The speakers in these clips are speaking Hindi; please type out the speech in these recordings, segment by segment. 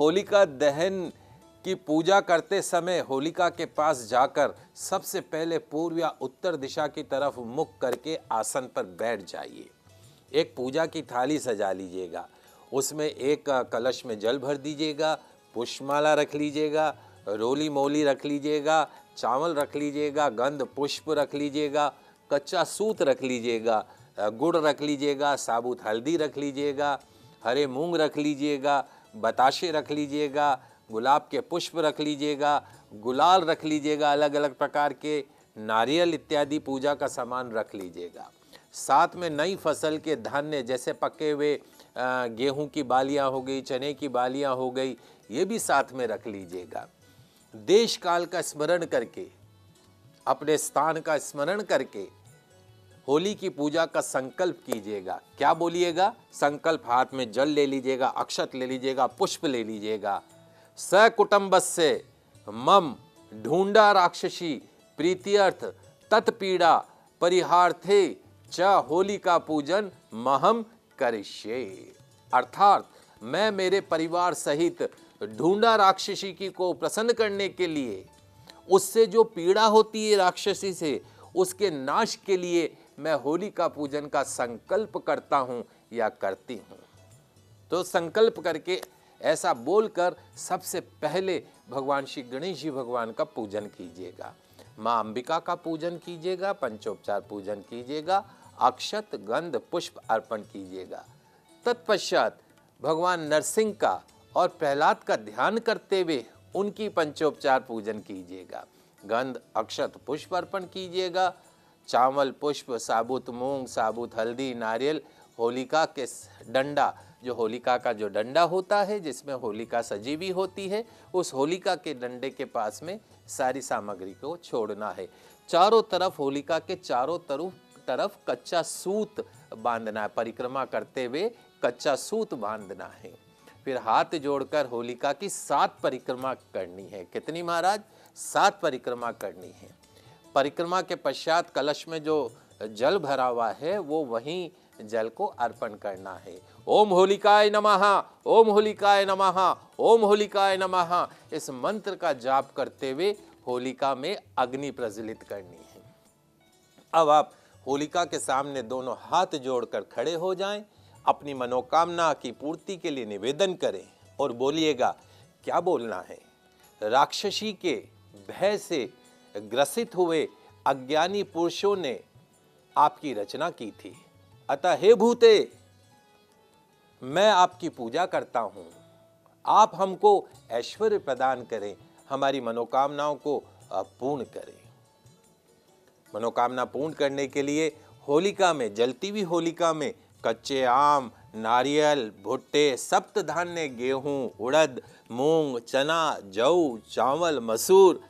होलिका दहन की पूजा करते समय होलिका के पास जाकर सबसे पहले पूर्व या उत्तर दिशा की तरफ मुख करके आसन पर बैठ जाइए। एक पूजा की थाली सजा लीजिएगा, उसमें एक कलश में जल भर दीजिएगा, पुष्पमाला रख लीजिएगा, रोली मोली रख लीजिएगा, चावल रख लीजिएगा, गंध पुष्प रख लीजिएगा, कच्चा सूत रख लीजिएगा, गुड़ रख लीजिएगा, साबुत हल्दी रख लीजिएगा, हरे मूंग रख लीजिएगा, बताशे रख लीजिएगा, गुलाब के पुष्प रख लीजिएगा, गुलाल रख लीजिएगा, अलग अलग प्रकार के नारियल इत्यादि पूजा का सामान रख लीजिएगा। साथ में नई फसल के धान्य जैसे पके हुए गेहूं की बालियां हो गई, चने की बालियां हो गई, ये भी साथ में रख लीजिएगा। देश काल का स्मरण करके, अपने स्थान का स्मरण करके होली की पूजा का संकल्प कीजिएगा। क्या बोलिएगा? संकल्प, हाथ में जल ले लीजिएगा, अक्षत ले लीजिएगा, पुष्प ले लीजिएगा। सकुटुंबस्य मम ढूंढा राक्षसी प्रीत्यर्थ तत्पीड़ा परिहार्थे च होलिका पूजन महम करिष्ये। अर्थात मैं मेरे परिवार सहित ढूंढा राक्षसी की को प्रसन्न करने के लिए, उससे जो पीड़ा होती है राक्षसी से, उसके नाश के लिए मैं होलिका पूजन का संकल्प करता हूं या करती हूं। तो संकल्प करके ऐसा बोलकर सबसे पहले भगवान श्री गणेश जी भगवान का पूजन कीजिएगा। माँ अंबिका का पूजन कीजिएगा, पंचोपचार पूजन कीजिएगा, अक्षत गंध पुष्प अर्पण कीजिएगा। तत्पश्चात भगवान नरसिंह का और प्रहलाद का ध्यान करते हुए उनकी पंचोपचार पूजन कीजिएगा। गंध अक्षत पुष्प अर्पण कीजिएगा। चावल पुष्प, साबुत मूंग, साबुत हल्दी, नारियल, होलिका के डंडा, जो होलिका का जो डंडा होता है जिसमें होलिका सजी हुई होती है, उस होलिका के डंडे के पास में सारी सामग्री को छोड़ना है। चारों तरफ होलिका के चारों तरफ कच्चा सूत बांधना है, परिक्रमा करते हुए कच्चा सूत बांधना है। फिर हाथ जोड़कर होलिका की 7 परिक्रमा करनी है। कितनी महाराज? 7 परिक्रमा करनी है। परिक्रमा के पश्चात कलश में जो जल भरा हुआ है वो वहीं जल को अर्पण करना है। ओम होलिकाय नमः, ओम होलिकाय नमः, ओम होलिकाय नमः, इस मंत्र का जाप करते हुए होलिका में अग्नि प्रज्वलित करनी है। अब आप होलिका के सामने दोनों हाथ जोड़कर खड़े हो जाएं, अपनी मनोकामना की पूर्ति के लिए निवेदन करें और बोलिएगा। क्या बोलना है? राक्षसी के भय से ग्रसित हुए अज्ञानी पुरुषों ने आपकी रचना की थी, अतः हे भूते, मैं आपकी पूजा करता हूं। आप हमको ऐश्वर्य प्रदान करें, हमारी मनोकामनाओं को पूर्ण करें। मनोकामना पूर्ण करने के लिए होलिका में, जलती हुई होलिका में कच्चे आम, नारियल, भुट्टे, सप्त धान्य, गेहूं, उड़द, मूंग, चना, जौ, चावल, मसूर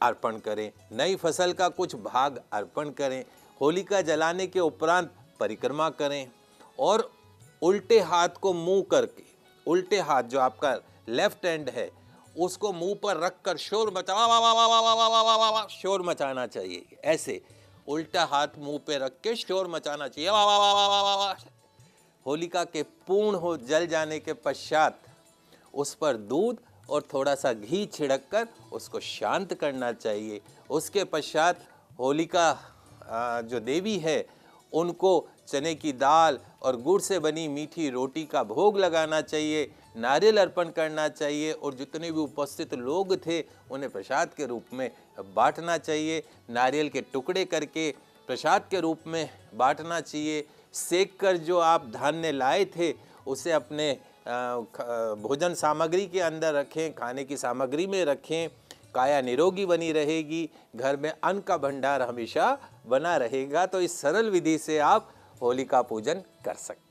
अर्पण करें। नई फसल का कुछ भाग अर्पण करें। होलिका जलाने के उपरांत परिक्रमा करें और उल्टे हाथ को मुंह करके, उल्टे हाथ जो आपका लेफ्ट हैंड है उसको मुंह पर रखकर शोर मचाना चाहिए। ऐसे उल्टा हाथ मुंह पे रख के शोर मचाना चाहिए। होलिका के पूर्ण हो जल जाने के पश्चात उस पर दूध और थोड़ा सा घी छिड़क कर उसको शांत करना चाहिए। उसके पश्चात होलिका जो देवी है उनको चने की दाल और गुड़ से बनी मीठी रोटी का भोग लगाना चाहिए, नारियल अर्पण करना चाहिए और जितने भी उपस्थित लोग थे उन्हें प्रसाद के रूप में बांटना चाहिए। नारियल के टुकड़े करके प्रसाद के रूप में बांटना चाहिए। सेक कर जो आप धान्य लाए थे उसे अपने भोजन सामग्री के अंदर रखें, खाने की सामग्री में रखें। काया निरोगी बनी रहेगी, घर में अन्न का भंडार हमेशा बना रहेगा। तो इस सरल विधि से आप होलिका पूजन कर सकते हैं।